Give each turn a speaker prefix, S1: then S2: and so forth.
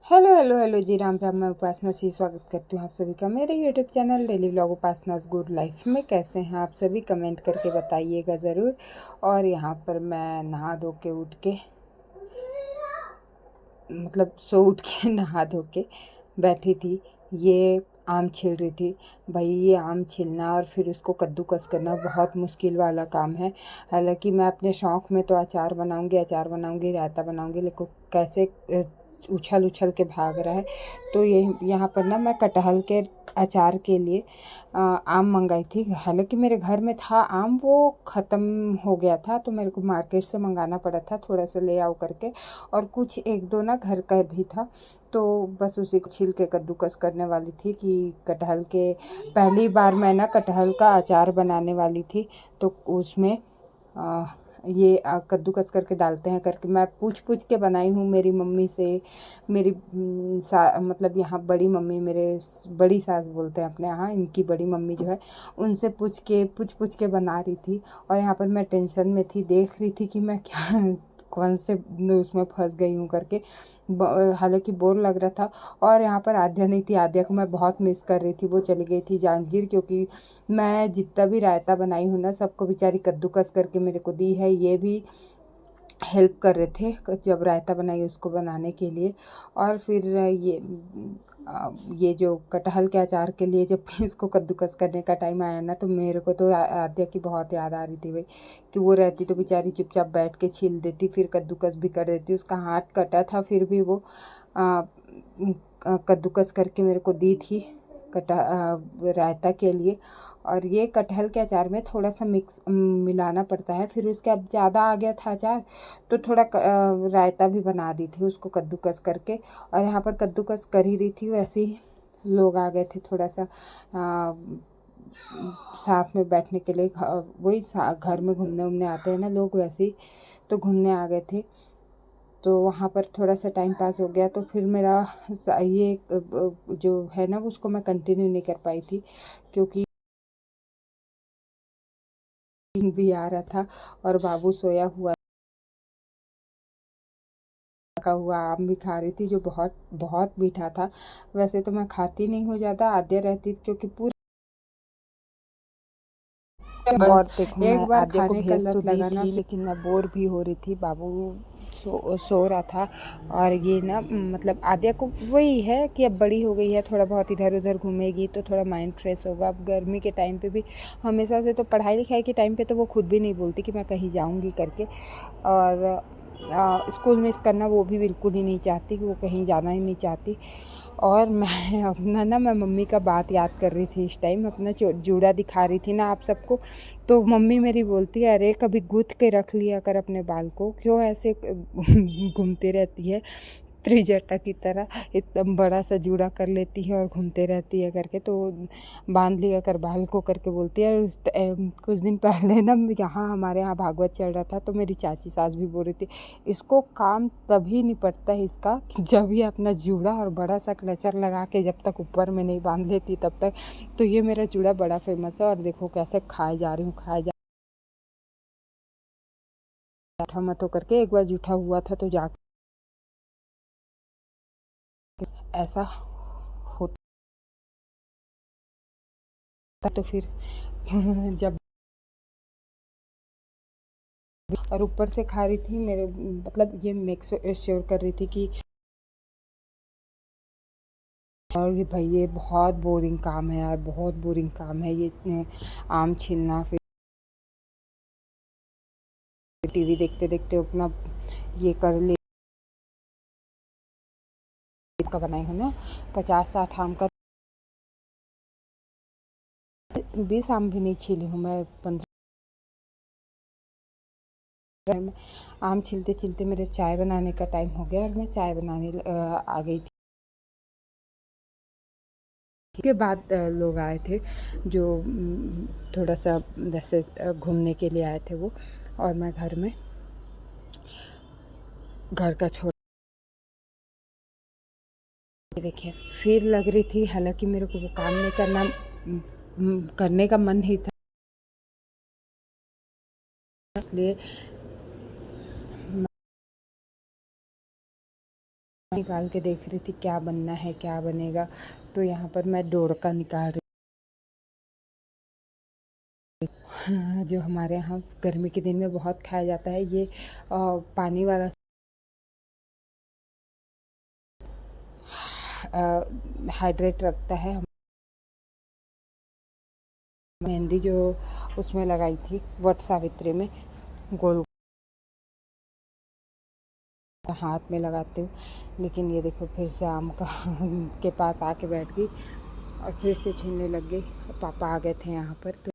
S1: Hello hello hello जी, राम राम। मैं उपासना सी स्वागत करती हूँ आप सभी का मेरे YouTube channel daily vlog Upasana's good life में। कैसे हैं आप सभी, कमेंट करके बताइएगा ज़रूर। और यहाँ पर मैं नहा धो के उठ के सो उठ के नहा धो के बैठी थी। ये आम छील रही थी। भाई, ये आम छीलना और फिर उसको कद्दूकस करना बहुत मुश्किल वाला काम है। हालांकि मैं अपने शौक़ में तो अचार बनाऊंगी, रायता बनाऊंगी, लेकिन कैसे उछल उछल के भाग रहा है। तो ये यहाँ पर ना मैं कटहल के अचार के लिए आम मंगाई थी। हालांकि मेरे घर में था आम, वो ख़त्म हो गया था, तो मेरे को मार्केट से मंगाना पड़ा था थोड़ा सा ले आओ करके। और कुछ एक दो ना घर का भी था, तो बस उसी को छील के कद्दूकस करने वाली थी कि कटहल के पहली बार मैं ना कटहल का अचार बनाने वाली थी। तो उसमें ये कद्दूकस करके डालते हैं करके मैं पूछ पूछ के बनाई हूँ मेरी मम्मी से। मेरी यहाँ बड़ी मम्मी, मेरे बड़ी सास बोलते हैं अपने यहाँ, इनकी बड़ी मम्मी जो है, उनसे पूछ पूछ के बना रही थी। और यहाँ पर मैं टेंशन में थी, देख रही थी कि मैं क्या कौन से उसमें फंस गई हूँ करके। हालांकि बोर लग रहा था। और यहाँ पर आद्या नहीं थी, आद्या को मैं बहुत मिस कर रही थी। वो चली गई थी जांजगीर, क्योंकि मैं जितना भी रायता बनाई हूँ ना, सबको बेचारी कद्दूकस करके मेरे को दी है। ये भी हेल्प कर रहे थे जब रायता बनाई उसको बनाने के लिए। और फिर ये जो कटहल के अचार के लिए जब इसको कद्दूकस करने का टाइम आया ना, तो मेरे को तो आद्या की बहुत याद आ रही थी भाई, कि वो रहती तो बेचारी चुपचाप बैठ के छील देती, फिर कद्दूकस भी कर देती। उसका हाथ कटा था, फिर भी वो कद्दूकस करके मेरे को दी थी रायता के लिए। और ये कटहल के अचार में थोड़ा सा मिलाना पड़ता है। फिर उसके अब ज़्यादा आ गया था अचार, तो थोड़ा रायता भी बना दी थी उसको कद्दूकस करके। और यहाँ पर कद्दूकस कर ही रही थी, वैसे ही लोग आ गए थे थोड़ा सा साथ में बैठने के लिए। वही घर में घूमने उमने आते हैं ना लोग, वैसे ही तो घूमने आ गए थे। तो वहाँ पर थोड़ा सा टाइम पास हो गया। तो फिर मेरा ये जो है ना, उसको मैं कंटिन्यू नहीं कर पाई थी, क्योंकि भी आ रहा था और बाबू सोया हुआ का हुआ आम भी खा रही थी, जो बहुत बहुत मीठा था। वैसे तो मैं खाती नहीं हूँ ज़्यादा, आद्या रहती क्योंकि पूरी। और देखो, मैं आद्या को भेज तो दी थी, लेकिन मैं बोर भी हो रही थी। बाबू सो रहा था। और ये ना आद्या को वही है कि अब बड़ी हो गई है, थोड़ा बहुत इधर उधर घूमेगी तो थोड़ा माइंड फ्रेश होगा। अब गर्मी के टाइम पे भी, हमेशा से तो पढ़ाई लिखाई के टाइम पे तो वो खुद भी नहीं बोलती कि मैं कहीं जाऊंगी करके। और स्कूल मिस करना वो भी बिल्कुल ही नहीं चाहती, कि वो कहीं जाना ही नहीं चाहती। और मैं अपना ना, मैं मम्मी का बात याद कर रही थी इस टाइम, अपना जूड़ा दिखा रही थी ना आप सबको। तो मम्मी मेरी बोलती है, अरे कभी गूंथ के रख लिया कर अपने बाल को, क्यों ऐसे घूमती रहती है त्रिजटा की तरह, एकदम बड़ा सा जूड़ा कर लेती है और घूमते रहती है करके। तो बांध लिया कर बाल को करके बोलती है। और कुछ दिन पहले ना यहाँ हमारे यहाँ भागवत चल रहा था, तो मेरी चाची सास भी बोल रही थी, इसको काम तभी निपटता है इसका कि जब ये अपना जूड़ा और बड़ा सा क्लचर लगा के जब तक ऊपर में नहीं बांध लेती तब तक। तो ये मेरा जूड़ा बड़ा फेमस है। और देखो कैसे खाए जा रही हूँ, था मत होकर के। एक बार जूठा हुआ था तो जा ऐसा होता, तो फिर जब और ऊपर से खा रही थी, मेरे ये मेक श्योर कर रही थी कि, और ये भाई ये बहुत बोरिंग काम है यार, बहुत बोरिंग काम है ये आम छीलना। फिर टीवी देखते देखते अपना ये कर ले का बनाई हूँ ना 50-60 आम का। 20 आम भी नहीं छीली हूँ मैं, 15 में। आम छीलते छीलते मेरे चाय बनाने का टाइम हो गया, और मैं चाय बनाने आ गई थी। के बाद लोग आए थे जो थोड़ा सा जैसे घूमने के लिए आए थे वो। और मैं घर में घर का छोड़ देखिए, फिर लग रही थी। हालांकि मेरे को वो काम नहीं करने का मन ही था, इसलिए निकाल के देख रही थी क्या बनना है क्या बनेगा। तो यहाँ पर मैं डोरका निकाल रही, जो हमारे यहाँ गर्मी के दिन में बहुत खाया जाता है। ये पानी वाला हाइड्रेट रखता है। मेहंदी जो उसमें लगाई थी वट सावित्री में, गोल हाथ में लगाते हूँ, लेकिन ये देखो फिर से आम का के पास आके बैठ गई और फिर से छीनने लग गई। पापा आ गए थे यहाँ पर तो